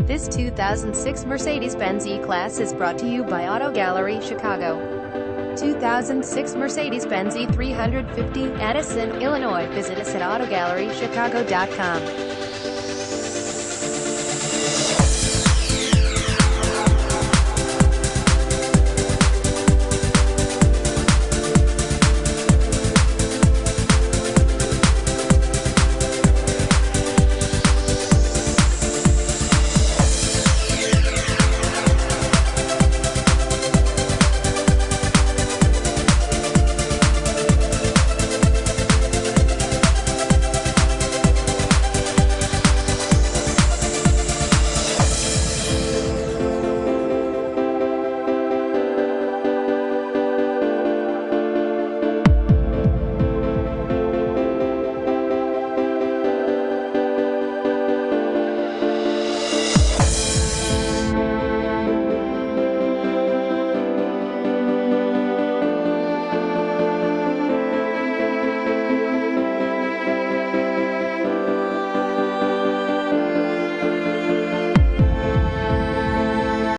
This 2006 Mercedes-Benz E-Class is brought to you by Auto Gallery Chicago. 2006 Mercedes-Benz E350, Addison, Illinois. Visit us at autogallerychicago.com.